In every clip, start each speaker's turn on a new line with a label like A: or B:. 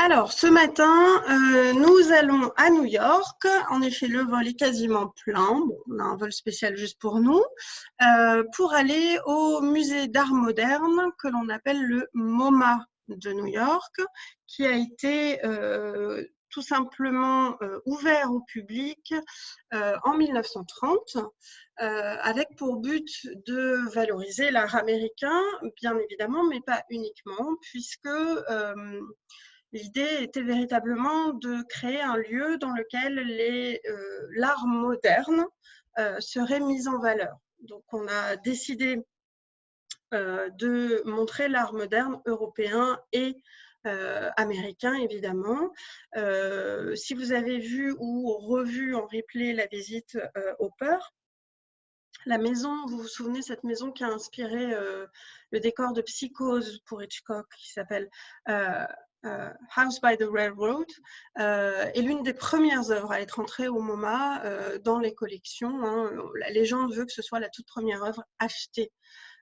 A: Alors, ce matin, nous allons à New York. En effet, le vol est quasiment plein. Bon, on a un vol spécial juste pour nous, pour aller au musée d'art moderne que l'on appelle le MoMA de New York, qui a été tout simplement ouvert au public en 1930, avec pour but de valoriser l'art américain, bien évidemment, mais pas uniquement, puisque l'idée était véritablement de créer un lieu dans lequel l'art moderne serait mis en valeur. Donc, on a décidé de montrer l'art moderne européen et américain, évidemment. Si vous avez vu ou revu en replay la visite Hopper, la maison, vous vous souvenez, cette maison qui a inspiré le décor de Psychose pour Hitchcock, qui s'appelle House by the Railroad, est l'une des premières œuvres à être entrée au MoMA dans les collections. Hein. La légende veut que ce soit la toute première œuvre achetée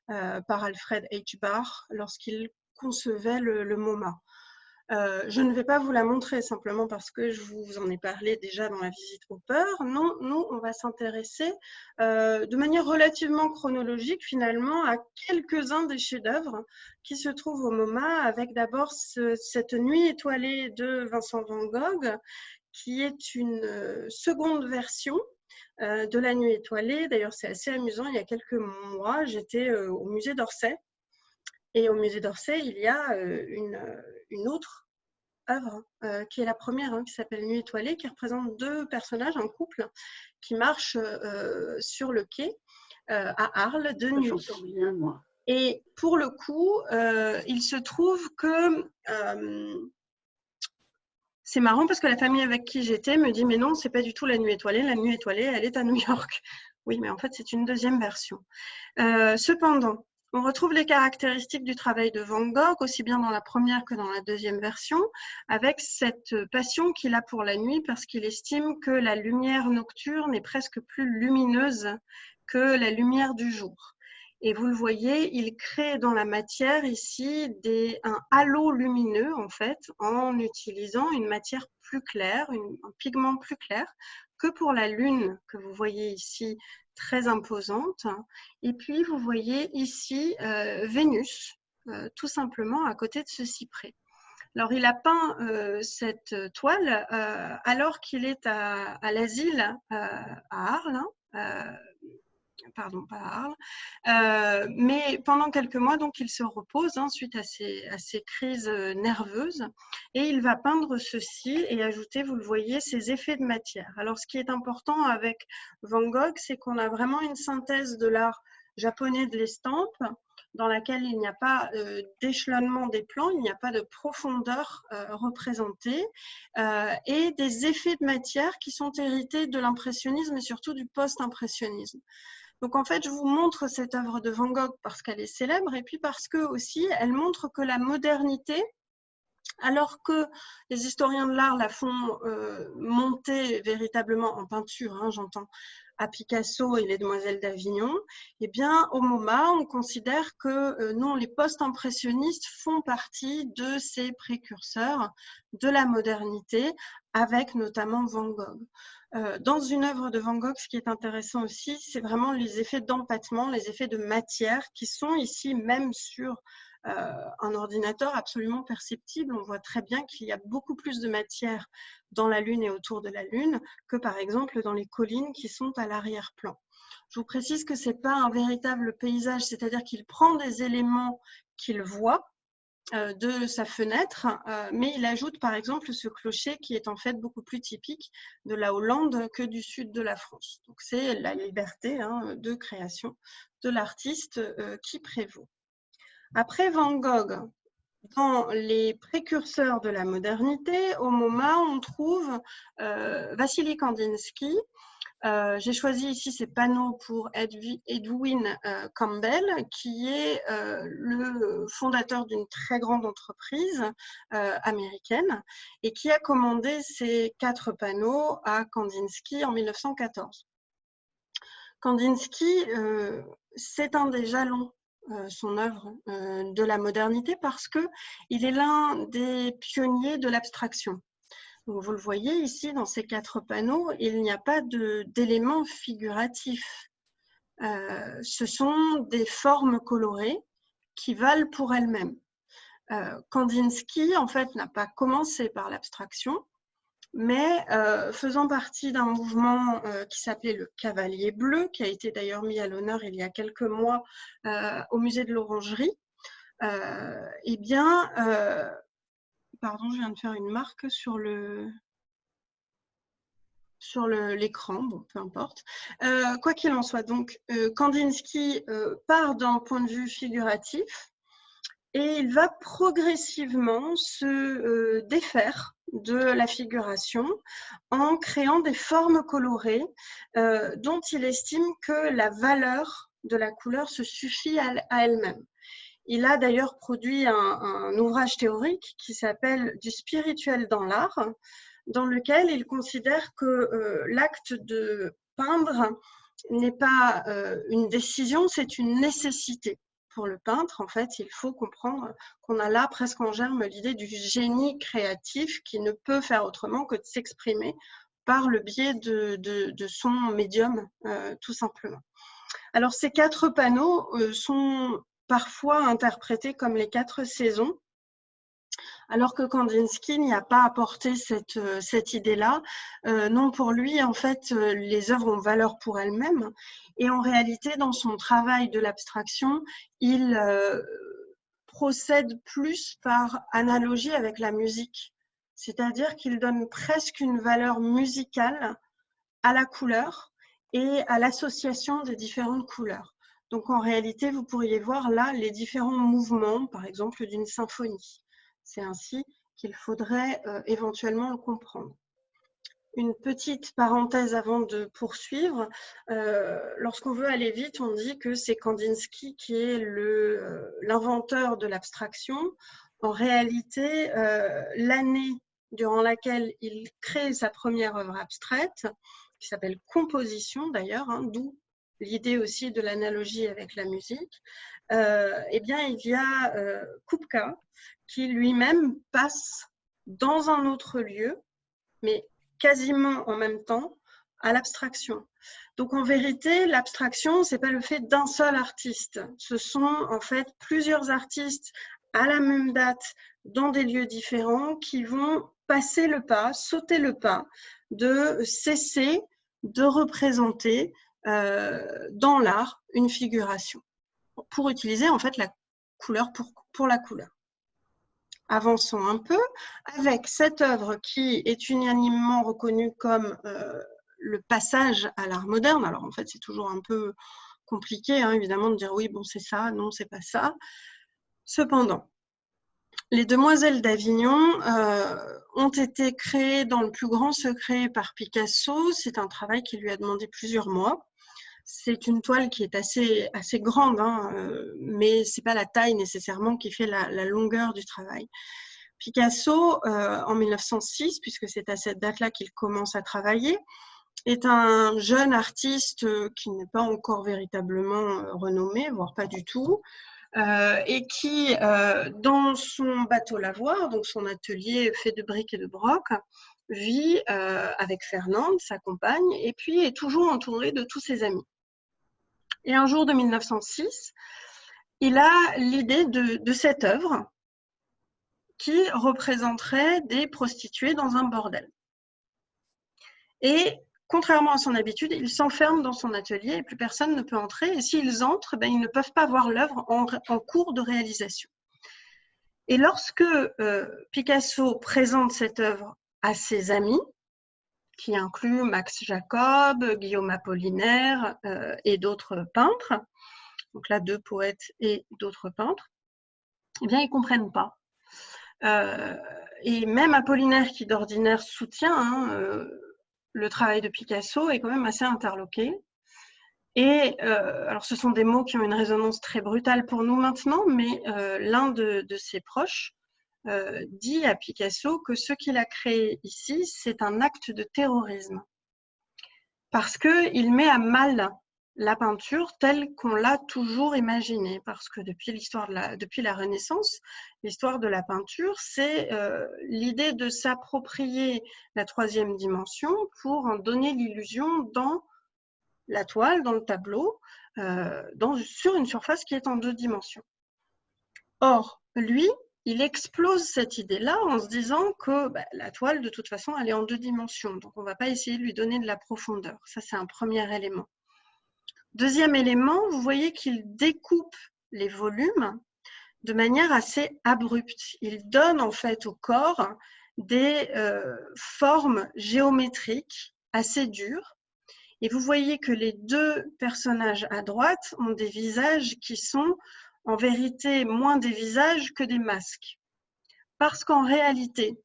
A: par Alfred H. Barr lorsqu'il concevait le MoMA. Je ne vais pas vous la montrer simplement parce que je vous en ai parlé déjà dans la visite Hopper. Non, nous, on va s'intéresser de manière relativement chronologique finalement à quelques-uns des chefs-d'œuvre qui se trouvent au MoMA, avec d'abord cette Nuit étoilée de Vincent van Gogh, qui est une seconde version de la Nuit étoilée. D'ailleurs, c'est assez amusant. Il y a quelques mois, j'étais au musée d'Orsay. Et au musée d'Orsay, il y a une autre œuvre qui est la première, qui s'appelle Nuit étoilée, qui représente deux personnages, un couple, qui marche sur le quai à Arles de nuit.
B: Bien, moi.
A: Et pour le coup, il se trouve que c'est marrant parce que la famille avec qui j'étais me dit « Mais non, c'est pas du tout la Nuit étoilée. La Nuit étoilée, elle est à New York. » Oui, mais en fait, c'est une deuxième version. Cependant, on retrouve les caractéristiques du travail de Van Gogh, aussi bien dans la première que dans la deuxième version, avec cette passion qu'il a pour la nuit parce qu'il estime que la lumière nocturne est presque plus lumineuse que la lumière du jour. Et vous le voyez, il crée dans la matière ici un halo lumineux, en fait, en utilisant une matière plus claire, un pigment plus clair que pour la lune que vous voyez ici, très imposante. Et puis, vous voyez ici Vénus, tout simplement à côté de ce cyprès. Alors, il a peint cette toile alors qu'il est à l'asile à Arles, pardon, pas à Arles, mais pendant quelques mois, donc, il se repose suite à ces crises nerveuses et il va peindre ceci et ajouter, vous le voyez, ces effets de matière. Alors, ce qui est important avec Van Gogh, c'est qu'on a vraiment une synthèse de l'art japonais de l'estampe dans laquelle il n'y a pas d'échelonnement des plans, il n'y a pas de profondeur représentée et des effets de matière qui sont hérités de l'impressionnisme et surtout du post-impressionnisme. Donc en fait, je vous montre cette œuvre de Van Gogh parce qu'elle est célèbre et puis parce que aussi, elle montre que la modernité, alors que les historiens de l'art la font monter véritablement en peinture, j'entends, à Picasso et les Demoiselles d'Avignon, eh bien, au MoMA, on considère que non, les post-impressionnistes font partie de ces précurseurs de la modernité, avec notamment Van Gogh. Dans une œuvre de Van Gogh, ce qui est intéressant aussi, c'est vraiment les effets d'empattement, les effets de matière qui sont ici même sur un ordinateur absolument perceptible. On voit très bien qu'il y a beaucoup plus de matière dans la Lune et autour de la Lune que par exemple dans les collines qui sont à l'arrière-plan. Je vous précise que ce n'est pas un véritable paysage, c'est-à-dire qu'il prend des éléments qu'il voit de sa fenêtre, mais il ajoute par exemple ce clocher qui est en fait beaucoup plus typique de la Hollande que du sud de la France. Donc c'est la liberté de création de l'artiste qui prévaut. Après Van Gogh, dans les précurseurs de la modernité, au MoMA, on trouve Vassili Kandinsky. J'ai choisi ici ces panneaux pour Edwin Campbell, qui est le fondateur d'une très grande entreprise américaine et qui a commandé ces 4 panneaux à Kandinsky en 1914. Kandinsky, c'est un des jalons son œuvre de la modernité parce qu'il est l'un des pionniers de l'abstraction. Donc, vous le voyez ici, dans ces 4 panneaux, il n'y a pas d'éléments figuratifs. Ce sont des formes colorées qui valent pour elles-mêmes. Kandinsky, en fait, n'a pas commencé par l'abstraction, mais faisant partie d'un mouvement qui s'appelait le Cavalier Bleu, qui a été d'ailleurs mis à l'honneur il y a quelques mois au musée de l'Orangerie, eh bien, pardon, je viens de faire une marque sur l'écran, bon, peu importe. Quoi qu'il en soit, donc Kandinsky part d'un point de vue figuratif et il va progressivement se défaire de la figuration en créant des formes colorées dont il estime que la valeur de la couleur se suffit à elle-même. Il a d'ailleurs produit un ouvrage théorique qui s'appelle « Du spirituel dans l'art », dans lequel il considère que l'acte de peindre n'est pas une décision, c'est une nécessité. Pour le peintre, en fait, il faut comprendre qu'on a là presque en germe l'idée du génie créatif qui ne peut faire autrement que de s'exprimer par le biais de son médium, tout simplement. Alors, ces 4 panneaux sont parfois interprétés comme les 4 saisons, alors que Kandinsky n'y a pas apporté cette idée-là. Non, pour lui, en fait, les œuvres ont valeur pour elles-mêmes. Et en réalité, dans son travail de l'abstraction, il procède plus par analogie avec la musique. C'est-à-dire qu'il donne presque une valeur musicale à la couleur et à l'association des différentes couleurs. Donc, en réalité, vous pourriez voir là les différents mouvements, par exemple, d'une symphonie. C'est ainsi qu'il faudrait éventuellement le comprendre. Une petite parenthèse avant de poursuivre. Lorsqu'on veut aller vite, on dit que c'est Kandinsky qui est l'inventeur de l'abstraction. En réalité, l'année durant laquelle il crée sa première œuvre abstraite, qui s'appelle Composition d'ailleurs, hein, d'où l'idée aussi de l'analogie avec la musique, eh bien, il y a Kupka qui lui-même passe dans un autre lieu, mais quasiment en même temps, à l'abstraction. Donc en vérité, l'abstraction, ce n'est pas le fait d'un seul artiste. Ce sont en fait plusieurs artistes à la même date, dans des lieux différents, qui vont passer le pas, sauter le pas, de cesser de représenter dans l'art une figuration, pour utiliser en fait la couleur pour la couleur. Avançons un peu avec cette œuvre qui est unanimement reconnue comme le passage à l'art moderne. Alors en fait, c'est toujours un peu compliqué, hein, évidemment, de dire oui, bon, c'est ça, non, c'est pas ça. Cependant, les Demoiselles d'Avignon ont été créées dans le plus grand secret par Picasso. C'est un travail qui lui a demandé plusieurs mois. C'est une toile qui est assez grande, hein, mais ce n'est pas la taille nécessairement qui fait la longueur du travail. Picasso, en 1906, puisque c'est à cette date-là qu'il commence à travailler, est un jeune artiste qui n'est pas encore véritablement renommé, voire pas du tout, et qui, dans son bateau lavoir, donc son atelier fait de briques et de broc, vit avec Fernande, sa compagne, et puis est toujours entouré de tous ses amis. Et un jour de 1906, il a l'idée de cette œuvre qui représenterait des prostituées dans un bordel. Et contrairement à son habitude, il s'enferme dans son atelier et plus personne ne peut entrer. Et s'ils entrent, ben, ils ne peuvent pas voir l'œuvre en cours de réalisation. Et lorsque Picasso présente cette œuvre à ses amis, qui incluent Max Jacob, Guillaume Apollinaire et d'autres peintres, donc là 2 poètes et d'autres peintres, eh bien ils ne comprennent pas. Et même Apollinaire, qui d'ordinaire soutient le travail de Picasso, est quand même assez interloqué. Et alors ce sont des mots qui ont une résonance très brutale pour nous maintenant, mais l'un de ses proches dit à Picasso que ce qu'il a créé ici, c'est un acte de terrorisme. Parce qu'il met à mal la peinture telle qu'on l'a toujours imaginée, parce que depuis la Renaissance, l'histoire de la peinture, c'est l'idée de s'approprier la troisième dimension pour en donner l'illusion dans la toile, dans le tableau, sur une surface qui est en 2 dimensions. Or, lui, il explose cette idée-là en se disant que la toile, de toute façon, elle est en 2 dimensions, donc on ne va pas essayer de lui donner de la profondeur. Ça, c'est un premier élément. Deuxième élément, vous voyez qu'il découpe les volumes de manière assez abrupte. Il donne en fait au corps des formes géométriques assez dures. Et vous voyez que les 2 personnages à droite ont des visages qui sont en vérité moins des visages que des masques. Parce qu'en réalité,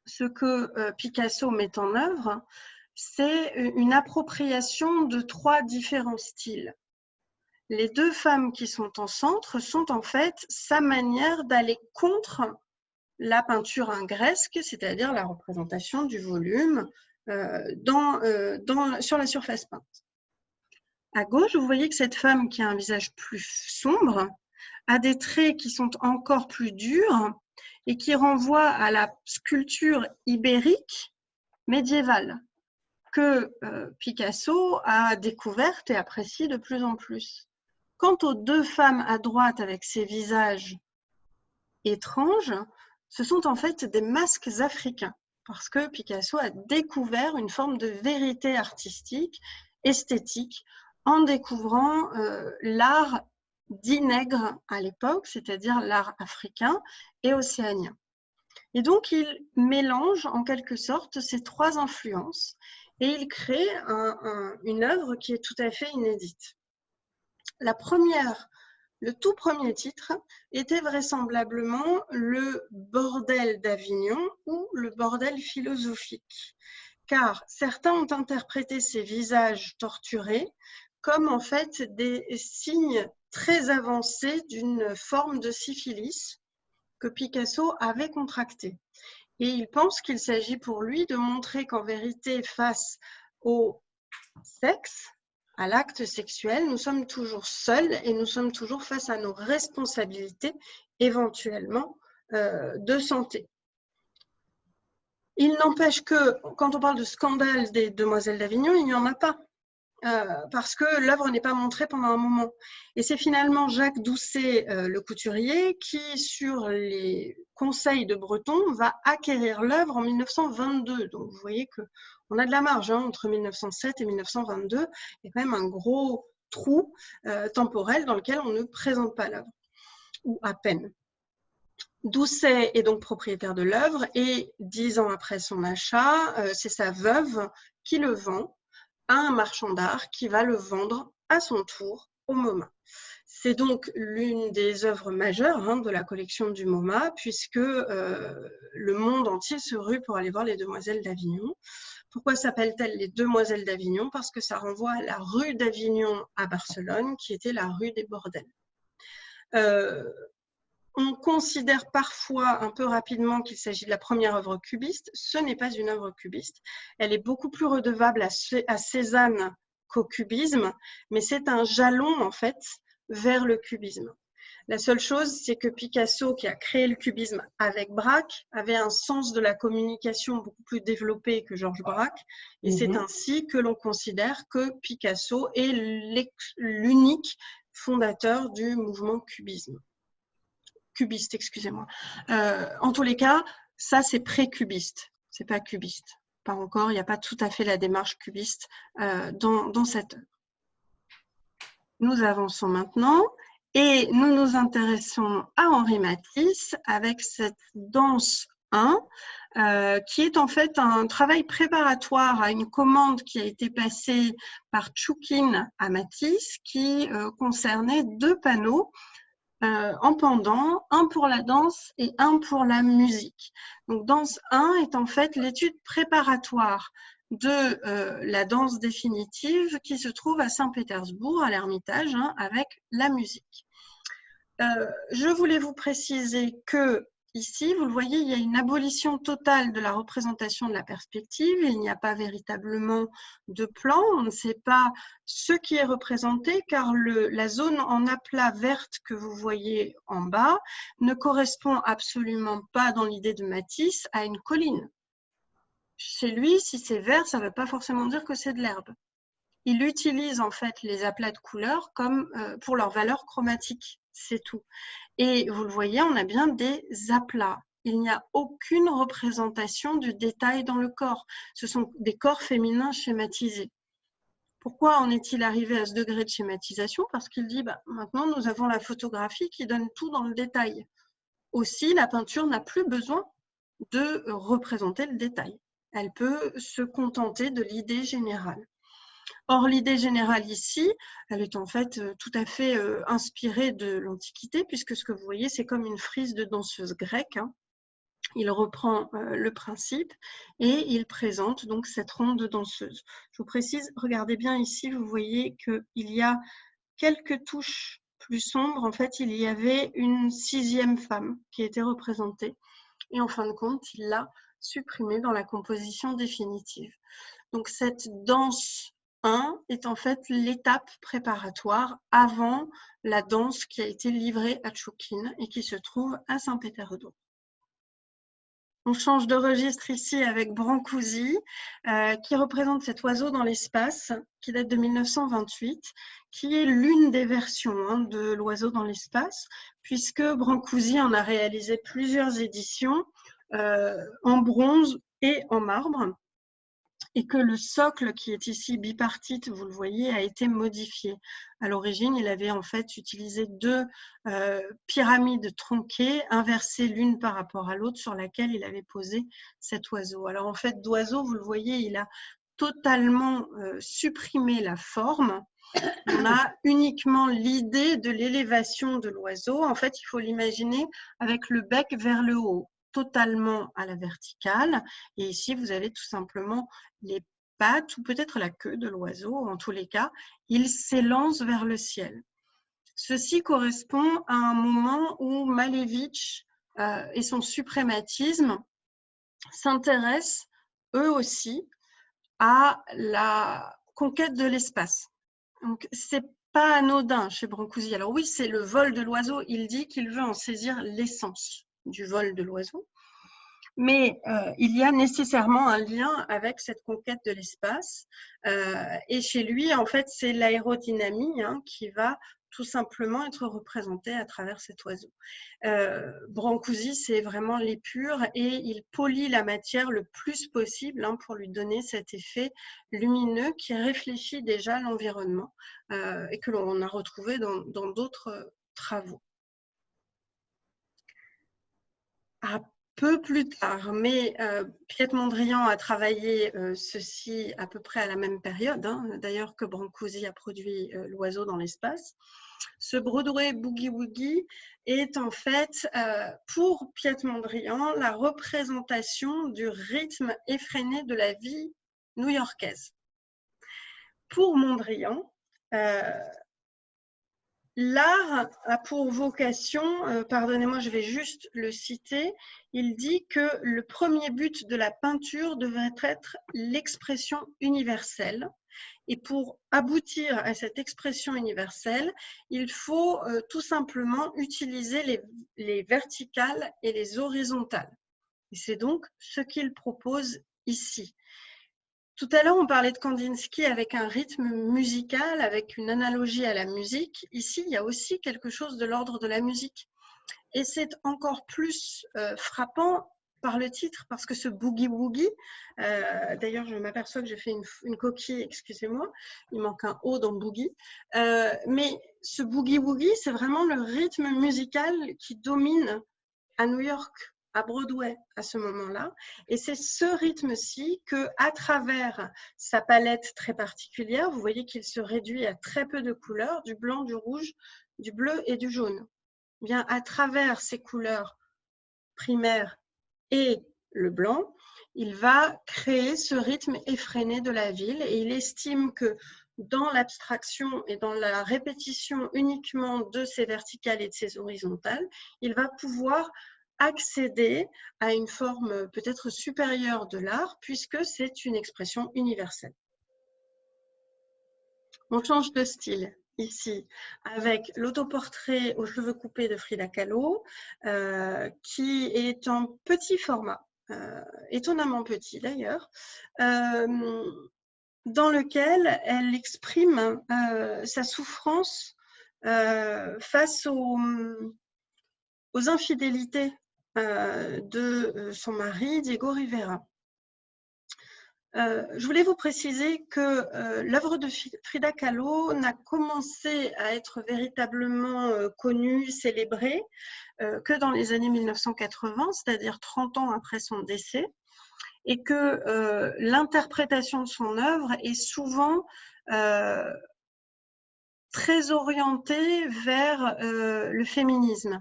A: ce que Picasso met en œuvre, c'est une appropriation de 3 différents styles. Les 2 femmes qui sont en centre sont en fait sa manière d'aller contre la peinture ingresque, c'est-à-dire la représentation du volume sur la surface peinte. À gauche, vous voyez que cette femme qui a un visage plus sombre a des traits qui sont encore plus durs et qui renvoient à la sculpture ibérique médiévale que Picasso a découverte et apprécie de plus en plus. Quant aux 2 femmes à droite avec ces visages étranges, ce sont en fait des masques africains, parce que Picasso a découvert une forme de vérité artistique, esthétique, en découvrant l'art dit nègre à l'époque, c'est-à-dire l'art africain et océanien. Et donc, il mélange en quelque sorte ces 3 influences et il crée une œuvre qui est tout à fait inédite. Le tout premier titre était vraisemblablement le bordel d'Avignon ou le bordel philosophique, car certains ont interprété ces visages torturés comme en fait des signes très avancés d'une forme de syphilis que Picasso avait contractée. Et il pense qu'il s'agit pour lui de montrer qu'en vérité, face au sexe, à l'acte sexuel, nous sommes toujours seuls et nous sommes toujours face à nos responsabilités, éventuellement, de santé. Il n'empêche que, quand on parle de scandale des Demoiselles d'Avignon, il n'y en a pas. Parce que l'œuvre n'est pas montrée pendant un moment. Et c'est finalement Jacques Doucet, le couturier, qui, sur les conseils de Breton, va acquérir l'œuvre en 1922. Donc vous voyez qu'on a de la marge entre 1907 et 1922. Il y a quand même un gros trou temporel dans lequel on ne présente pas l'œuvre, ou à peine. Doucet est donc propriétaire de l'œuvre et 10 ans après son achat, c'est sa veuve qui le vend à un marchand d'art qui va le vendre à son tour au MoMA. C'est donc l'une des œuvres majeures de la collection du MoMA, puisque le monde entier se rue pour aller voir les Demoiselles d'Avignon. Pourquoi s'appellent-elles les Demoiselles d'Avignon? Parce que ça renvoie à la rue d'Avignon à Barcelone, qui était la rue des bordels. On considère parfois un peu rapidement qu'il s'agit de la première œuvre cubiste. Ce n'est pas une œuvre cubiste. Elle est beaucoup plus redevable à Cézanne qu'au cubisme, mais c'est un jalon en fait vers le cubisme. La seule chose, c'est que Picasso, qui a créé le cubisme avec Braque, avait un sens de la communication beaucoup plus développé que Georges Braque, et c'est ainsi que l'on considère que Picasso est l'unique fondateur du mouvement cubiste, excusez-moi. En tous les cas, ça c'est pré-cubiste, c'est pas cubiste. Pas encore, il n'y a pas tout à fait la démarche cubiste dans cette œuvre. Nous avançons maintenant et nous nous intéressons à Henri Matisse avec cette danse 1 qui est en fait un travail préparatoire à une commande qui a été passée par Tchoukine à Matisse qui concernait 2 panneaux en pendant, un pour la danse et un pour la musique. Donc, danse 1 est en fait l'étude préparatoire de la danse définitive qui se trouve à Saint-Pétersbourg, à l'Ermitage, avec la musique. Je voulais vous préciser que Ici, vous le voyez, il y a une abolition totale de la représentation de la perspective. Il n'y a pas véritablement de plan. On ne sait pas ce qui est représenté car la zone en aplat verte que vous voyez en bas ne correspond absolument pas dans l'idée de Matisse à une colline. Chez lui, si c'est vert, ça ne veut pas forcément dire que c'est de l'herbe. Il utilise en fait les aplats de couleurs comme pour leur valeur chromatique, c'est tout. Et vous le voyez, on a bien des aplats. Il n'y a aucune représentation du détail dans le corps. Ce sont des corps féminins schématisés. Pourquoi en est-il arrivé à ce degré de schématisation? Parce qu'il dit, maintenant nous avons la photographie qui donne tout dans le détail. Aussi, la peinture n'a plus besoin de représenter le détail. Elle peut se contenter de l'idée générale. Or, l'idée générale ici, elle est en fait tout à fait inspirée de l'Antiquité, puisque ce que vous voyez, c'est comme une frise de danseuse grecque. Il reprend le principe et il présente donc cette ronde danseuse. Je vous précise, regardez bien ici, vous voyez qu'il y a quelques touches plus sombres. En fait, il y avait une 6e femme qui était représentée. Et en fin de compte, il l'a supprimée dans la composition définitive. Donc, cette danse 1 est en fait l'étape préparatoire avant la danse qui a été livrée à Tchoukine et qui se trouve à Saint-Pétersbourg. On change de registre ici avec Brancusi, qui représente cet oiseau dans l'espace, qui date de 1928, qui est l'une des versions de l'oiseau dans l'espace, puisque Brancusi en a réalisé plusieurs éditions en bronze et en marbre, et que le socle qui est ici bipartite, vous le voyez, a été modifié. À l'origine, il avait en fait utilisé 2 pyramides tronquées, inversées l'une par rapport à l'autre, sur laquelle il avait posé cet oiseau. Alors en fait, d'oiseau, vous le voyez, il a totalement supprimé la forme. On a uniquement l'idée de l'élévation de l'oiseau. En fait, il faut l'imaginer avec le bec vers le haut, totalement à la verticale. Et ici, vous avez tout simplement les pattes ou peut-être la queue de l'oiseau. En tous les cas, il s'élance vers le ciel. Ceci correspond à un moment où Malevich et son suprématisme s'intéressent eux aussi à la conquête de l'espace. Donc, c'est pas anodin chez Brancusi. Alors oui, c'est le vol de l'oiseau. Il dit qu'il veut en saisir l'essence du vol de l'oiseau. Mais il y a nécessairement un lien avec cette conquête de l'espace. Et chez lui, en fait, c'est l'aérodynamie qui va tout simplement être représentée à travers cet oiseau. Brancusi, c'est vraiment l'épure et il polit la matière le plus possible pour lui donner cet effet lumineux qui réfléchit déjà l'environnement et que l'on a retrouvé dans d'autres travaux. Un peu plus tard, mais Piet-Mondrian a travaillé ceci à peu près à la même période, d'ailleurs que Brancusi a produit l'oiseau dans l'espace. Ce Broadway Boogie-Woogie est en fait, pour Piet-Mondrian, la représentation du rythme effréné de la vie new-yorkaise. Pour Mondrian, l'art a pour vocation, pardonnez-moi, je vais juste le citer, il dit que le premier but de la peinture devrait être l'expression universelle. Et pour aboutir à cette expression universelle, il faut tout simplement utiliser les verticales et les horizontales. Et c'est donc ce qu'il propose ici. Tout à l'heure, on parlait de Kandinsky avec un rythme musical, avec une analogie à la musique. Ici, il y a aussi quelque chose de l'ordre de la musique. Et c'est encore plus frappant par le titre, parce que ce boogie-woogie, d'ailleurs, je m'aperçois que j'ai fait une coquille, excusez-moi, il manque un O dans boogie, mais ce boogie-woogie, c'est vraiment le rythme musical qui domine à New York, à Broadway à ce moment-là. Et c'est ce rythme-ci que, à travers sa palette très particulière, vous voyez qu'il se réduit à très peu de couleurs, du blanc, du rouge, du bleu et du jaune. Bien, à travers ces couleurs primaires et le blanc, il va créer ce rythme effréné de la ville et il estime que dans l'abstraction et dans la répétition uniquement de ces verticales et de ces horizontales, il va pouvoir accéder à une forme peut-être supérieure de l'art, puisque c'est une expression universelle. On change de style ici avec l'autoportrait aux cheveux coupés de Frida Kahlo, qui est en petit format, étonnamment petit d'ailleurs, dans lequel elle exprime sa souffrance face aux infidélités de son mari, Diego Rivera. Je voulais vous préciser que l'œuvre de Frida Kahlo n'a commencé à être véritablement connue, célébrée, que dans les années 1980, c'est-à-dire 30 ans après son décès, et que l'interprétation de son œuvre est souvent très orientée vers le féminisme.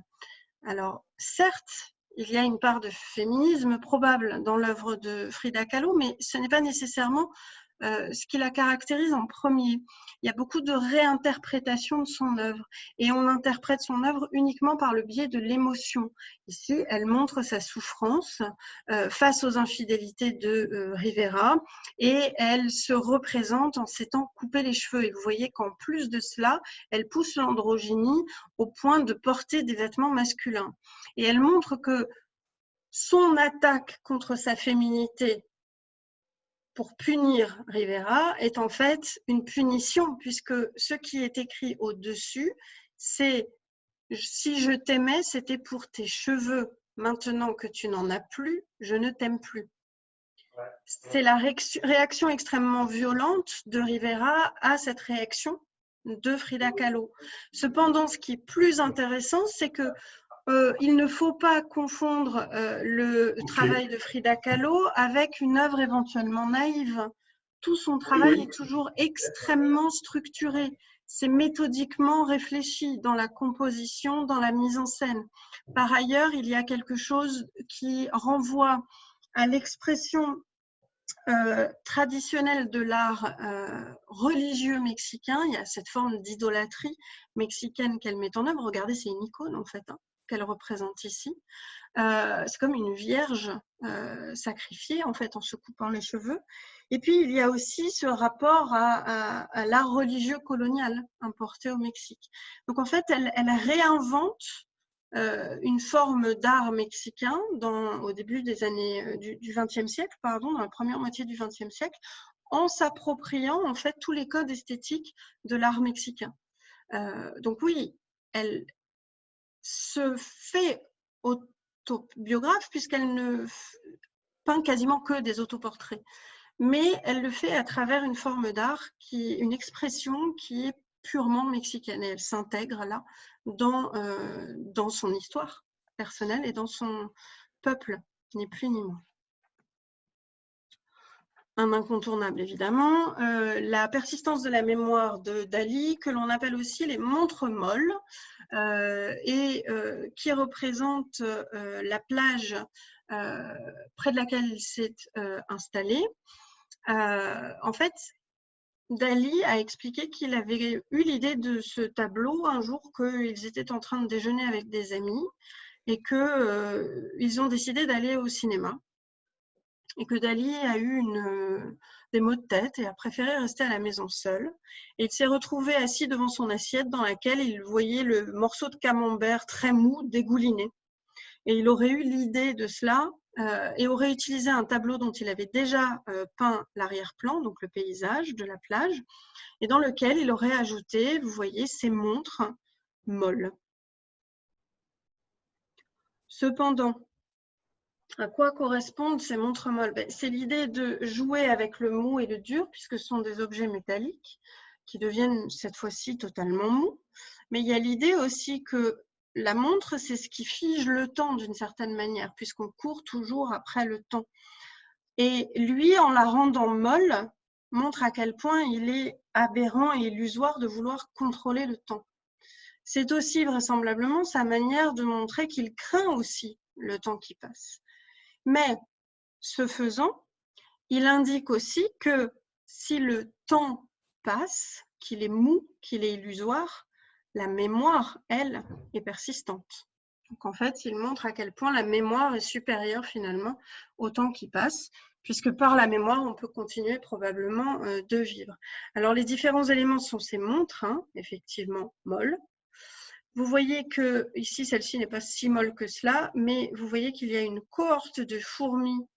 A: Alors, certes, il y a une part de féminisme probable dans l'œuvre de Frida Kahlo, mais ce n'est pas nécessairement ce qui la caractérise en premier. Il y a beaucoup de réinterprétation de son œuvre et on interprète son œuvre uniquement par le biais de l'émotion. Ici, elle montre sa souffrance face aux infidélités de Rivera et elle se représente en s'étant coupé les cheveux. Et vous voyez qu'en plus de cela, elle pousse l'androgynie au point de porter des vêtements masculins. Et elle montre que son attaque contre sa féminité pour punir Rivera est en fait une punition, puisque ce qui est écrit au-dessus, c'est « si je t'aimais, c'était pour tes cheveux. Maintenant que tu n'en as plus, je ne t'aime plus. » C'est la réaction extrêmement violente de Rivera à cette réaction de Frida Kahlo. Cependant, ce qui est plus intéressant, c'est que il ne faut pas confondre le travail de Frida Kahlo avec une œuvre éventuellement naïve. Tout son travail est toujours extrêmement structuré. C'est méthodiquement réfléchi dans la composition, dans la mise en scène. Par ailleurs, il y a quelque chose qui renvoie à l'expression traditionnelle de l'art religieux mexicain. Il y a cette forme d'idolâtrie mexicaine qu'elle met en œuvre. Regardez, c'est une icône en fait, qu'elle représente ici. C'est comme une vierge sacrifiée en fait en se coupant les cheveux. Et puis il y a aussi ce rapport à l'art religieux colonial importé au Mexique. Donc en fait, elle réinvente une forme d'art mexicain au début des années du XXe siècle, pardon, dans la première moitié du XXe siècle, en s'appropriant en fait tous les codes esthétiques de l'art mexicain. Donc oui, elle se fait autobiographe puisqu'elle ne peint quasiment que des autoportraits, mais elle le fait à travers une forme d'art, une expression qui est purement mexicaine et elle s'intègre là dans son histoire personnelle et dans son peuple, ni plus ni moins. Un incontournable évidemment, la persistance de la mémoire de Dali, que l'on appelle aussi les montres molles, et qui représente la plage près de laquelle il s'est installé. En fait, Dali a expliqué qu'il avait eu l'idée de ce tableau un jour qu'ils étaient en train de déjeuner avec des amis et qu'ils ont décidé d'aller au cinéma. Et que Dali a eu des maux de tête et a préféré rester à la maison seul. Et il s'est retrouvé assis devant son assiette dans laquelle il voyait le morceau de camembert très mou dégouliner. Et il aurait eu l'idée de cela et aurait utilisé un tableau dont il avait déjà peint l'arrière-plan, donc le paysage de la plage, et dans lequel il aurait ajouté, vous voyez, ces montres molles. Cependant, à quoi correspondent ces montres molles? C'est l'idée de jouer avec le mou et le dur, puisque ce sont des objets métalliques qui deviennent cette fois-ci totalement mous. Mais il y a l'idée aussi que la montre, c'est ce qui fige le temps d'une certaine manière, puisqu'on court toujours après le temps. Et lui, en la rendant molle, montre à quel point il est aberrant et illusoire de vouloir contrôler le temps. C'est aussi vraisemblablement sa manière de montrer qu'il craint aussi le temps qui passe. Mais, ce faisant, il indique aussi que si le temps passe, qu'il est mou, qu'il est illusoire, la mémoire, elle, est persistante. Donc en fait, il montre à quel point la mémoire est supérieure finalement au temps qui passe, puisque par la mémoire, on peut continuer probablement de vivre. Alors les différents éléments sont ces montres, hein, effectivement molles. Vous voyez que ici, celle-ci n'est pas si molle que cela, mais vous voyez qu'il y a une cohorte de fourmis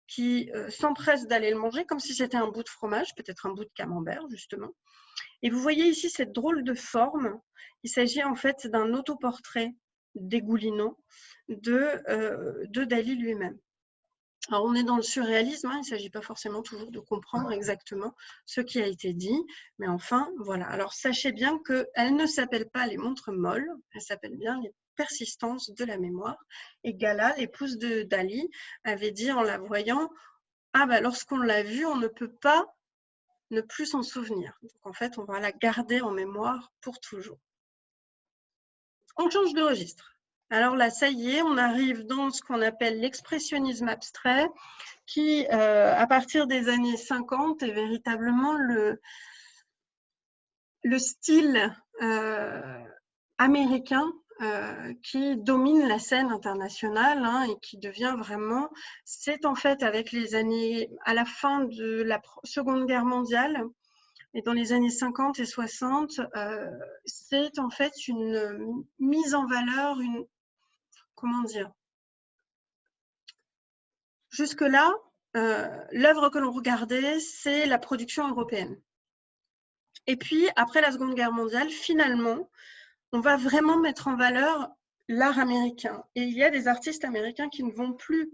A: qui s'empressent d'aller le manger, comme si c'était un bout de fromage, peut-être un bout de camembert, justement. Et vous voyez ici cette drôle de forme. Il s'agit en fait d'un autoportrait dégoulinant de Dali lui-même. Alors, on est dans le surréalisme, hein, il ne s'agit pas forcément toujours de comprendre exactement ce qui a été dit, mais enfin, voilà. Alors, sachez bien qu'elles ne s'appellent pas les montres molles, elles s'appellent bien les persistances de la mémoire. Et Gala, l'épouse de Dali, avait dit en la voyant, « Ah, bah, lorsqu'on l'a vue, on ne peut pas ne plus s'en souvenir. » Donc, en fait, on va la garder en mémoire pour toujours. On change de registre. Alors là, ça y est, on arrive dans ce qu'on appelle l'expressionnisme abstrait, qui, à partir des années 50, est véritablement le style américain qui domine la scène internationale, hein, et qui devient vraiment, c'est en fait avec les années, à la fin de la Seconde Guerre mondiale, et dans les années 50 et 60, c'est en fait une mise en valeur, comment dire, jusque-là, l'œuvre que l'on regardait, c'est la production européenne. Et puis, après la Seconde Guerre mondiale, finalement, on va vraiment mettre en valeur l'art américain. Et il y a des artistes américains qui ne vont plus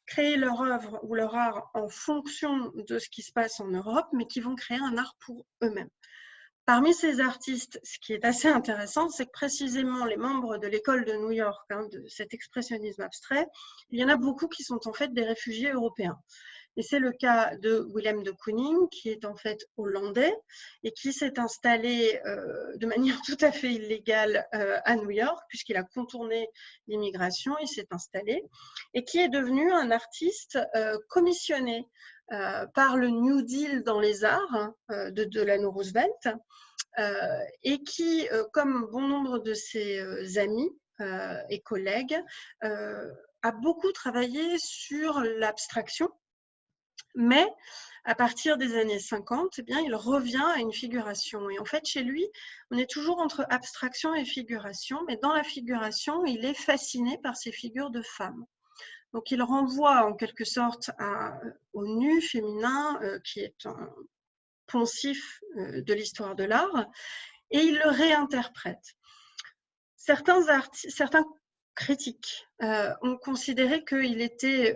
A: créer leur œuvre ou leur art en fonction de ce qui se passe en Europe, mais qui vont créer un art pour eux-mêmes. Parmi ces artistes, ce qui est assez intéressant, c'est que précisément les membres de l'école de New York, hein, de cet expressionnisme abstrait, il y en a beaucoup qui sont en fait des réfugiés européens. Et c'est le cas de Willem de Kooning, qui est en fait hollandais et qui s'est installé de manière tout à fait illégale à New York, puisqu'il a contourné l'immigration, il s'est installé, et qui est devenu un artiste commissionné par le New Deal dans les arts de Delano Roosevelt, et qui, comme bon nombre de ses amis et collègues, a beaucoup travaillé sur l'abstraction. Mais à partir des années 50, eh bien, il revient à une figuration. Et en fait, chez lui, on est toujours entre abstraction et figuration, mais dans la figuration, il est fasciné par ces figures de femmes. Donc, il renvoie en quelque sorte au nu féminin, qui est un poncif de l'histoire de l'art, et il le réinterprète. Certains critiques ont considéré qu'il était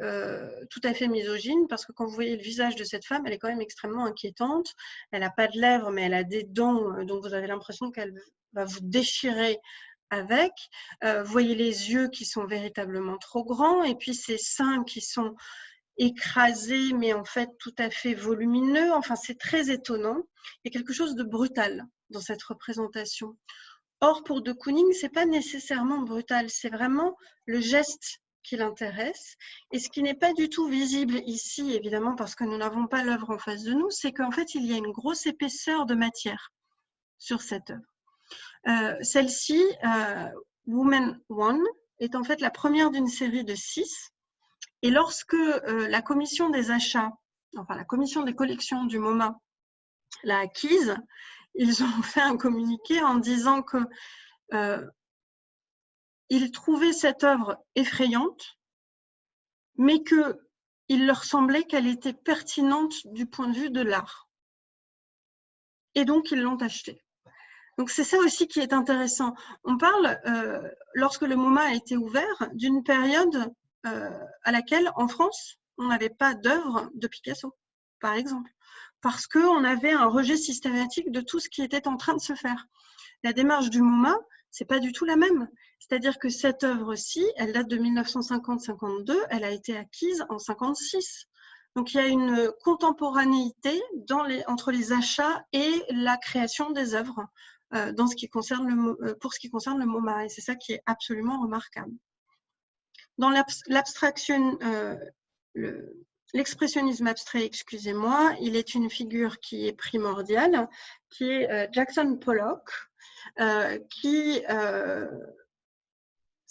A: tout à fait misogyne, parce que quand vous voyez le visage de cette femme, elle est quand même extrêmement inquiétante. Elle n'a pas de lèvres, mais elle a des dents, donc vous avez l'impression qu'elle va vous déchirer avec. Vous voyez les yeux qui sont véritablement trop grands, et puis ses seins qui sont écrasés, mais en fait tout à fait volumineux. Enfin, c'est très étonnant. Il y a quelque chose de brutal dans cette représentation. Or, pour de Kooning, ce n'est pas nécessairement brutal, c'est vraiment le geste qui l'intéresse. Et ce qui n'est pas du tout visible ici, évidemment, parce que nous n'avons pas l'œuvre en face de nous, c'est qu'en fait, il y a une grosse épaisseur de matière sur cette œuvre. Celle-ci, Woman One, est en fait la première d'une série de 6. Et lorsque la commission des achats, enfin la commission des collections du MoMA l'a acquise, ils ont fait un communiqué en disant que ils trouvaient cette œuvre effrayante, mais qu'il leur semblait qu'elle était pertinente du point de vue de l'art. Et donc, ils l'ont achetée. Donc, c'est ça aussi qui est intéressant. On parle, lorsque le MoMA a été ouvert, d'une période à laquelle, en France, on n'avait pas d'œuvre de Picasso, par exemple, parce qu'on avait un rejet systématique de tout ce qui était en train de se faire. La démarche du MoMA, c'est pas du tout la même. C'est-à-dire que cette œuvre-ci, elle date de 1950-52, elle a été acquise en 56. Donc il y a une contemporanéité entre les achats et la création des œuvres pour ce qui concerne le MoMA, et c'est ça qui est absolument remarquable. Dans l'abstraction, l'expressionnisme abstrait, excusez-moi, il est une figure qui est primordiale, qui est Jackson Pollock, qui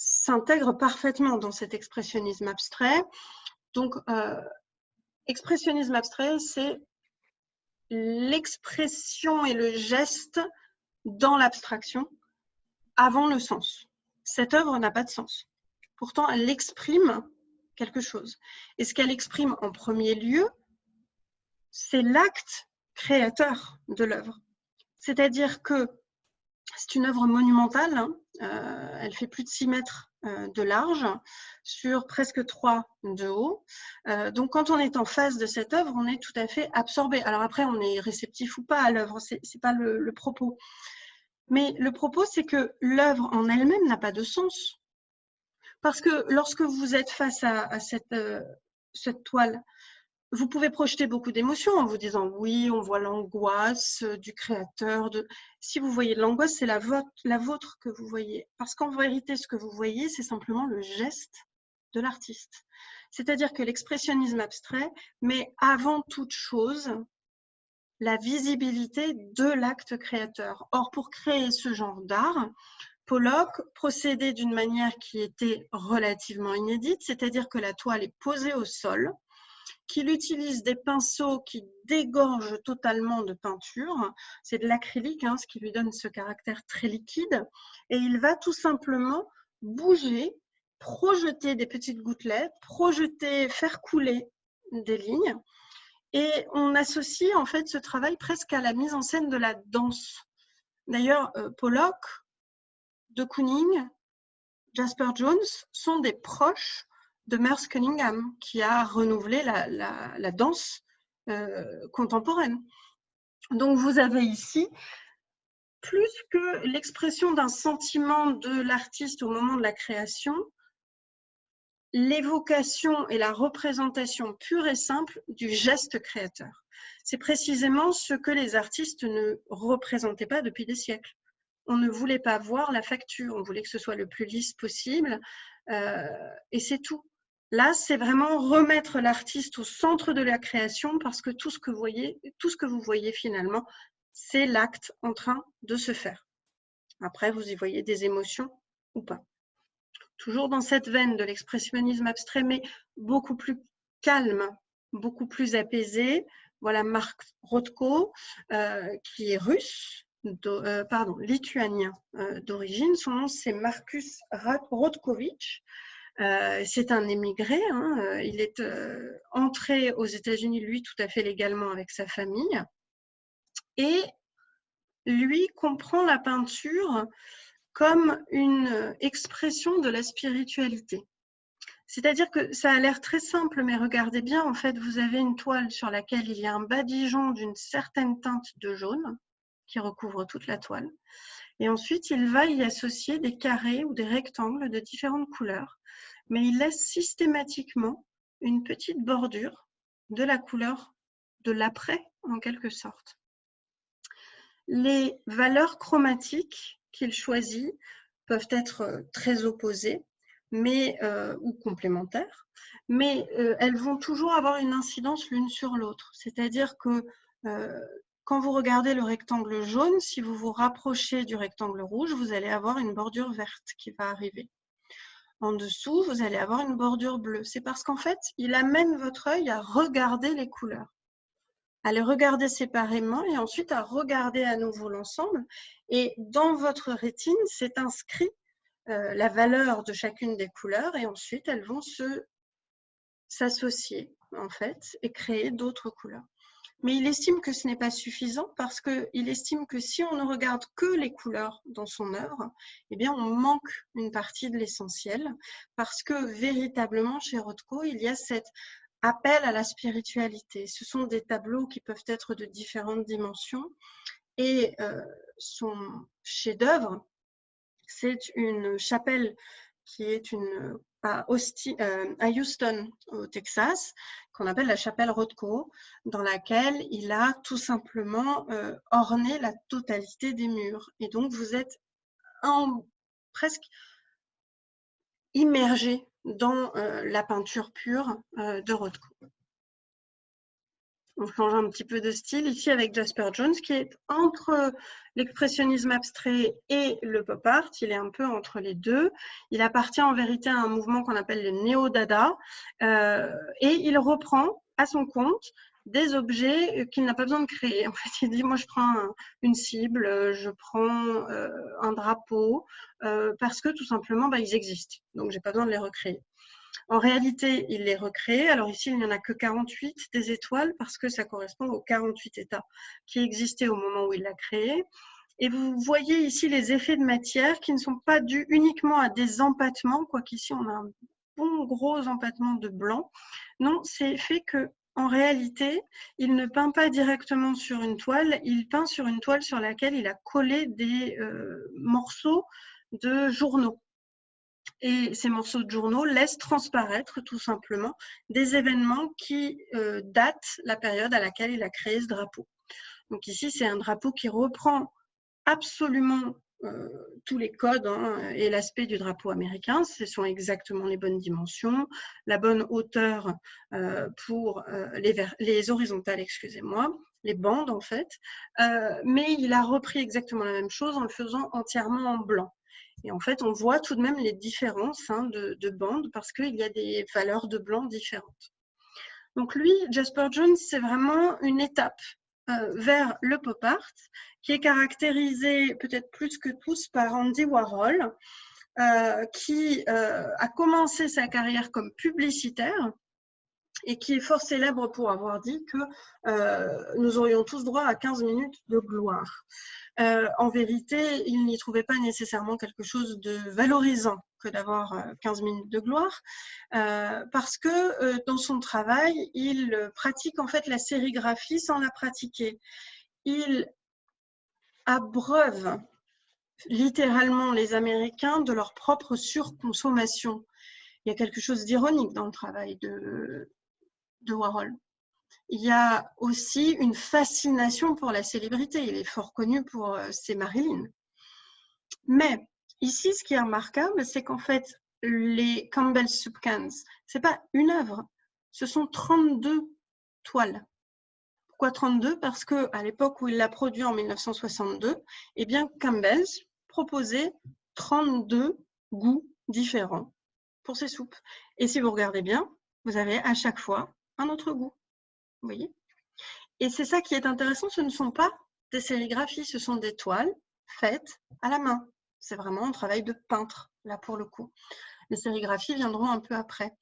A: s'intègre parfaitement dans cet expressionnisme abstrait. Donc, expressionnisme abstrait, c'est l'expression et le geste dans l'abstraction avant le sens. Cette œuvre n'a pas de sens. Pourtant, elle exprime quelque chose. Et ce qu'elle exprime en premier lieu, c'est l'acte créateur de l'œuvre. C'est-à-dire que c'est une œuvre monumentale, hein. Elle fait plus de 6 mètres de large sur presque 3 de haut. Donc quand on est en face de cette œuvre, on est tout à fait absorbé. Alors après, on est réceptif ou pas à l'œuvre, c'est pas le propos. Mais le propos, c'est que l'œuvre en elle-même n'a pas de sens. Parce que lorsque vous êtes face à cette toile, vous pouvez projeter beaucoup d'émotions en vous disant « oui, on voit l'angoisse du créateur ». Si vous voyez de l'angoisse, c'est la vôtre que vous voyez. Parce qu'en vérité, ce que vous voyez, c'est simplement le geste de l'artiste. C'est-à-dire que l'expressionnisme abstrait met avant toute chose la visibilité de l'acte créateur. Or, pour créer ce genre d'art, Pollock procédait d'une manière qui était relativement inédite, c'est-à-dire que la toile est posée au sol, qu'il utilise des pinceaux qui dégorgent totalement de peinture. C'est de l'acrylique, hein, ce qui lui donne ce caractère très liquide. Et il va tout simplement bouger, projeter des petites gouttelettes, faire couler des lignes. Et on associe en fait ce travail presque à la mise en scène de la danse. D'ailleurs, Pollock, de Kooning, Jasper Jones sont des proches de Merce Cunningham, qui a renouvelé la danse contemporaine. Donc vous avez ici, plus que l'expression d'un sentiment de l'artiste au moment de la création, l'évocation et la représentation pure et simple du geste créateur. C'est précisément ce que les artistes ne représentaient pas depuis des siècles. On ne voulait pas voir la facture, on voulait que ce soit le plus lisse possible, et c'est tout. Là, c'est vraiment remettre l'artiste au centre de la création parce que tout ce que vous voyez finalement, c'est l'acte en train de se faire. Après, vous y voyez des émotions ou pas. Toujours dans cette veine de l'expressionnisme abstrait, mais beaucoup plus calme, beaucoup plus apaisé. Voilà Marc Rothko, qui est russe, lituanien d'origine. Son nom, c'est Markus Rodkovich. C'est un émigré, hein. Il est entré aux États-Unis, lui, tout à fait légalement avec sa famille. Et lui comprend la peinture comme une expression de la spiritualité. C'est-à-dire que ça a l'air très simple, mais regardez bien, en fait, vous avez une toile sur laquelle il y a un badigeon d'une certaine teinte de jaune qui recouvre toute la toile. Et ensuite, il va y associer des carrés ou des rectangles de différentes couleurs, mais il laisse systématiquement une petite bordure de la couleur de l'après, en quelque sorte. Les valeurs chromatiques qu'il choisit peuvent être très opposées ou complémentaires, mais elles vont toujours avoir une incidence l'une sur l'autre. C'est-à-dire que quand vous regardez le rectangle jaune, si vous vous rapprochez du rectangle rouge, vous allez avoir une bordure verte qui va arriver. En dessous, vous allez avoir une bordure bleue. C'est parce qu'en fait, il amène votre œil à regarder les couleurs, à les regarder séparément et ensuite à regarder à nouveau l'ensemble. Et dans votre rétine, c'est inscrit la valeur de chacune des couleurs et ensuite elles vont s'associer en fait et créer d'autres couleurs. Mais il estime que ce n'est pas suffisant parce qu'il estime que si on ne regarde que les couleurs dans son œuvre, eh bien on manque une partie de l'essentiel parce que véritablement chez Rothko, il y a cet appel à la spiritualité. Ce sont des tableaux qui peuvent être de différentes dimensions et son chef-d'œuvre, c'est une chapelle qui est à Houston, au Texas, qu'on appelle la chapelle Rothko, dans laquelle il a tout simplement orné la totalité des murs. Et donc, vous êtes presque immergé dans la peinture pure de Rothko. On change un petit peu de style ici avec Jasper Johns, qui est entre l'expressionnisme abstrait et le pop art. Il est un peu entre les deux. Il appartient en vérité à un mouvement qu'on appelle le néo-dada, et il reprend à son compte des objets qu'il n'a pas besoin de créer. En fait, il dit, moi, je prends une cible, je prends un drapeau, parce que tout simplement, ils existent. Donc, j'ai pas besoin de les recréer. En réalité, il les recrée. Alors ici, il n'y en a que 48 des étoiles parce que ça correspond aux 48 états qui existaient au moment où il l'a créé. Et vous voyez ici les effets de matière qui ne sont pas dus uniquement à des empattements, quoiqu'ici on a un bon gros empattement de blanc. Non, c'est fait que en réalité, il ne peint pas directement sur une toile, il peint sur une toile sur laquelle il a collé des morceaux de journaux. Et ces morceaux de journaux laissent transparaître tout simplement des événements qui datent la période à laquelle il a créé ce drapeau. Donc ici, c'est un drapeau qui reprend absolument tous les codes et l'aspect du drapeau américain. Ce sont exactement les bonnes dimensions, la bonne hauteur pour les horizontales, excusez-moi, les bandes en fait. Mais il a repris exactement la même chose en le faisant entièrement en blanc. Et en fait, on voit tout de même les différences de bandes parce qu'il y a des valeurs de blanc différentes. Donc lui, Jasper Johns, c'est vraiment une étape vers le pop art qui est caractérisé peut-être plus que tous par Andy Warhol, qui a commencé sa carrière comme publicitaire et qui est fort célèbre pour avoir dit que nous aurions tous droit à 15 minutes de gloire. En vérité, il n'y trouvait pas nécessairement quelque chose de valorisant que d'avoir 15 minutes de gloire, parce que dans son travail, il pratique en fait la sérigraphie sans la pratiquer. Il abreuve littéralement les Américains de leur propre surconsommation. Il y a quelque chose d'ironique dans le travail de Warhol. Il y a aussi une fascination pour la célébrité. Il est fort connu pour ses Marilyn. Mais ici, ce qui est remarquable, c'est qu'en fait, les Campbell Soup Cans, ce n'est pas une œuvre, ce sont 32 toiles. Pourquoi 32? Parce qu'à l'époque où il l'a produit en 1962, eh bien, Campbell's proposait 32 goûts différents pour ses soupes. Et si vous regardez bien, vous avez à chaque fois un autre goût. Vous voyez? Et c'est ça qui est intéressant, ce ne sont pas des sérigraphies, ce sont des toiles faites à la main. C'est vraiment un travail de peintre, là pour le coup. Les sérigraphies viendront un peu après.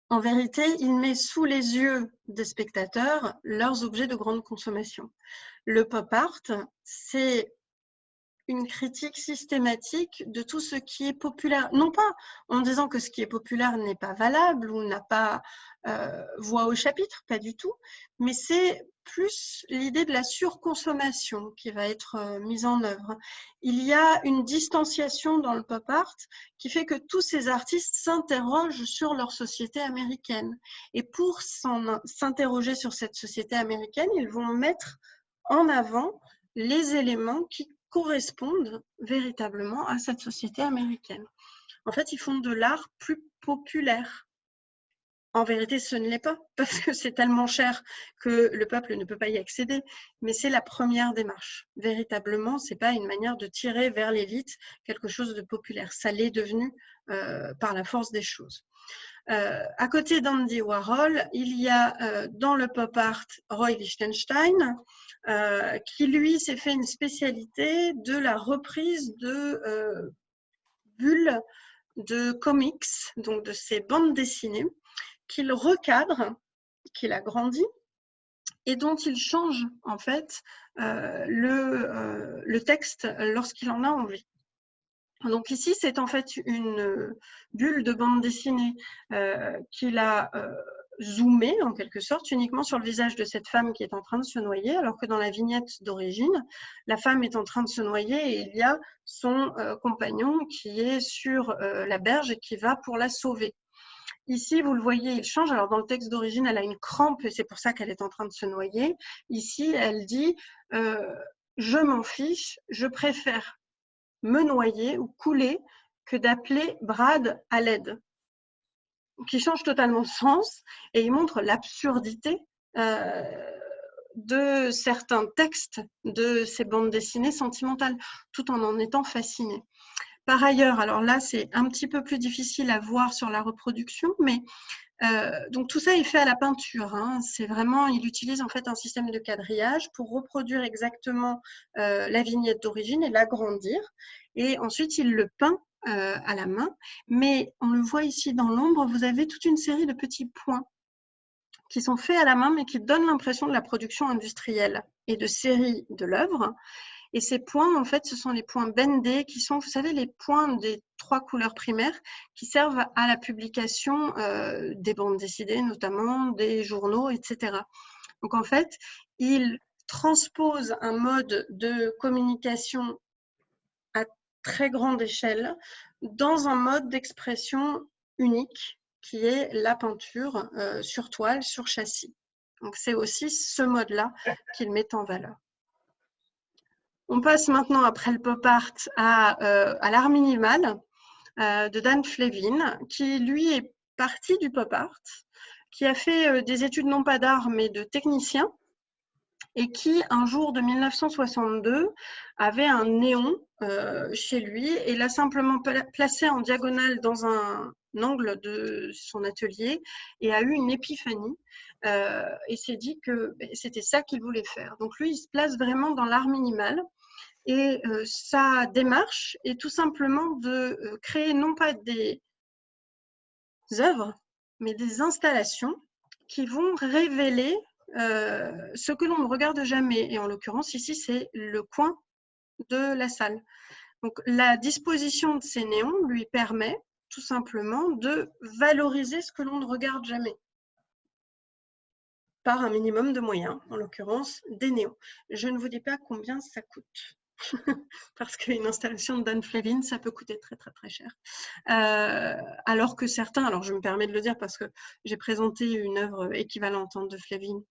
A: En vérité, il met sous les yeux des spectateurs leurs objets de grande consommation. Le pop art, c'est une critique systématique de tout ce qui est populaire. Non pas en disant que ce qui est populaire n'est pas valable ou n'a pas voix au chapitre, pas du tout, mais c'est plus l'idée de la surconsommation qui va être mise en œuvre. Il y a une distanciation dans le pop art qui fait que tous ces artistes s'interrogent sur leur société américaine. Et pour s'interroger sur cette société américaine, ils vont mettre en avant les éléments qui correspondent véritablement à cette société américaine. En fait, ils font de l'art plus populaire. En vérité, ce ne l'est pas, parce que c'est tellement cher que le peuple ne peut pas y accéder. Mais c'est la première démarche. Véritablement, ce n'est pas une manière de tirer vers l'élite quelque chose de populaire. Ça l'est devenu par la force des choses. À côté d'Andy Warhol, il y a dans le pop art Roy Lichtenstein, qui lui s'est fait une spécialité de la reprise de bulles de comics, donc de ces bandes dessinées, qu'il recadre, qu'il agrandit et dont il change en fait le texte lorsqu'il en a envie. Donc ici, c'est en fait une bulle de bande dessinée qu'il a zoomée en quelque sorte uniquement sur le visage de cette femme qui est en train de se noyer, alors que dans la vignette d'origine, la femme est en train de se noyer et il y a son compagnon qui est sur la berge et qui va pour la sauver. Ici, vous le voyez, il change. Alors, dans le texte d'origine, elle a une crampe et c'est pour ça qu'elle est en train de se noyer. Ici, elle dit « Je m'en fiche, je préfère me noyer ou couler que d'appeler Brad à l'aide », qui change totalement de sens et il montre l'absurdité de certains textes de ces bandes dessinées sentimentales, tout en étant fasciné. Par ailleurs, alors là, c'est un petit peu plus difficile à voir sur la reproduction, mais donc tout ça est fait à la peinture. Hein. C'est vraiment, il utilise en fait un système de quadrillage pour reproduire exactement la vignette d'origine et l'agrandir. Et ensuite, il le peint à la main. Mais on le voit ici dans l'ombre, vous avez toute une série de petits points qui sont faits à la main, mais qui donnent l'impression de la production industrielle et de série de l'œuvre. Et ces points, en fait, ce sont les points bendés, qui sont, vous savez, les points des 3 couleurs primaires qui servent à la publication des bandes dessinées, notamment des journaux, etc. Donc, en fait, il transpose un mode de communication à très grande échelle dans un mode d'expression unique qui est la peinture sur toile, sur châssis. Donc, c'est aussi ce mode-là qu'il met en valeur. On passe maintenant, après le pop art, à l'art minimal de Dan Flavin, qui lui est parti du pop art, qui a fait des études non pas d'art mais de technicien, et qui, un jour de 1962, avait un néon chez lui et l'a simplement placé en diagonale dans un angle de son atelier et a eu une épiphanie et s'est dit que c'était ça qu'il voulait faire. Donc lui, il se place vraiment dans l'art minimal. Et sa démarche est tout simplement de créer non pas des œuvres, mais des installations qui vont révéler ce que l'on ne regarde jamais. Et en l'occurrence, ici, c'est le coin de la salle. Donc, la disposition de ces néons lui permet tout simplement de valoriser ce que l'on ne regarde jamais par un minimum de moyens, en l'occurrence des néons. Je ne vous dis pas combien ça coûte. Parce qu'une installation de Dan Flavin, ça peut coûter très très très cher. Alors que certains, alors je me permets de le dire parce que j'ai présenté une œuvre équivalente de Flavin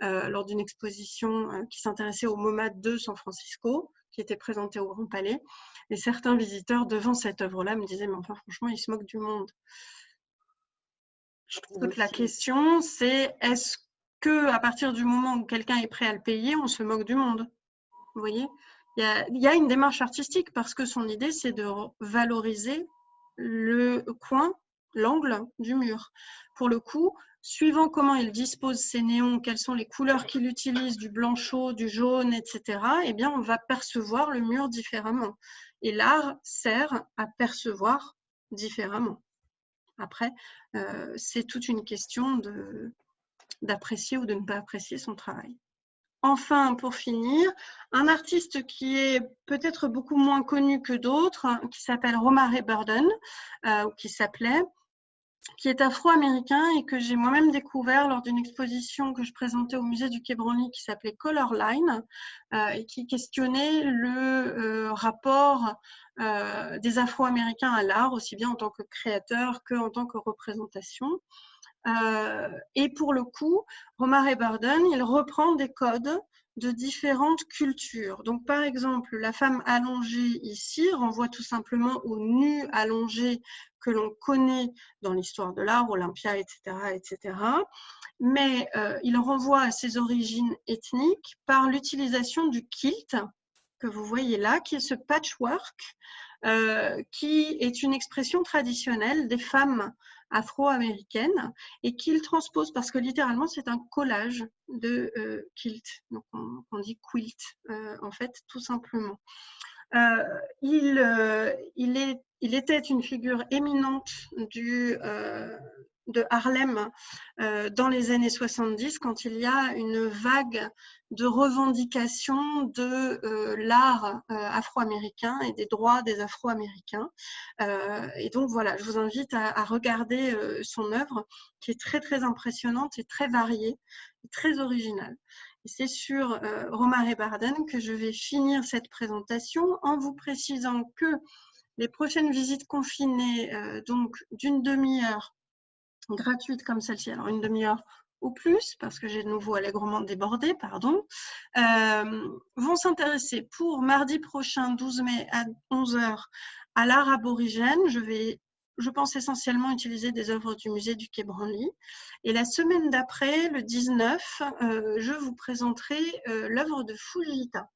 A: lors d'une exposition qui s'intéressait au MoMA de San Francisco, qui était présentée au Grand Palais, et certains visiteurs devant cette œuvre-là me disaient « mais enfin franchement, ils se moquent du monde ». Toute la question, c'est est-ce qu'à partir du moment où quelqu'un est prêt à le payer, on se moque du monde? Vous voyez, il y a une démarche artistique parce que son idée, c'est de valoriser le coin, l'angle du mur. Pour le coup, suivant comment il dispose ses néons, quelles sont les couleurs qu'il utilise, du blanc chaud, du jaune, etc., eh bien, on va percevoir le mur différemment. Et l'art sert à percevoir différemment. Après, c'est toute une question d'apprécier ou de ne pas apprécier son travail. Enfin, pour finir, un artiste qui est peut-être beaucoup moins connu que d'autres, qui s'appelle Romare Burden, qui est afro-américain et que j'ai moi-même découvert lors d'une exposition que je présentais au musée du Quai Branly qui s'appelait Color Line et qui questionnait le rapport des afro-américains à l'art, aussi bien en tant que créateur qu'en tant que représentation. Et pour le coup, Romare Burden, il reprend des codes de différentes cultures. Donc, par exemple, la femme allongée ici renvoie tout simplement au nu allongé que l'on connaît dans l'histoire de l'art, Olympia, etc., etc. Mais il renvoie à ses origines ethniques par l'utilisation du kilt que vous voyez là, qui est ce patchwork, qui est une expression traditionnelle des femmes afro-américaines et qu'il transpose parce que littéralement c'est un collage de kilt, donc on dit quilt en fait tout simplement. Il était une figure éminente de Harlem dans les années 70 quand il y a une vague de revendication de l'art afro-américain et des droits des afro-américains. Et donc voilà, je vous invite à regarder son œuvre qui est très très impressionnante et très variée et très originale. Et c'est sur Romare Burden que je vais finir cette présentation en vous précisant que les prochaines visites confinées, donc d'une demi-heure gratuite comme celle-ci, alors une demi-heure ou plus, parce que j'ai de nouveau allègrement débordé, pardon, vont s'intéresser pour mardi prochain, 12 mai à 11 h, à l'art aborigène. Je vais je pense essentiellement utiliser des œuvres du musée du Quai Branly. Et la semaine d'après, le 19, je vous présenterai l'œuvre de Fujita.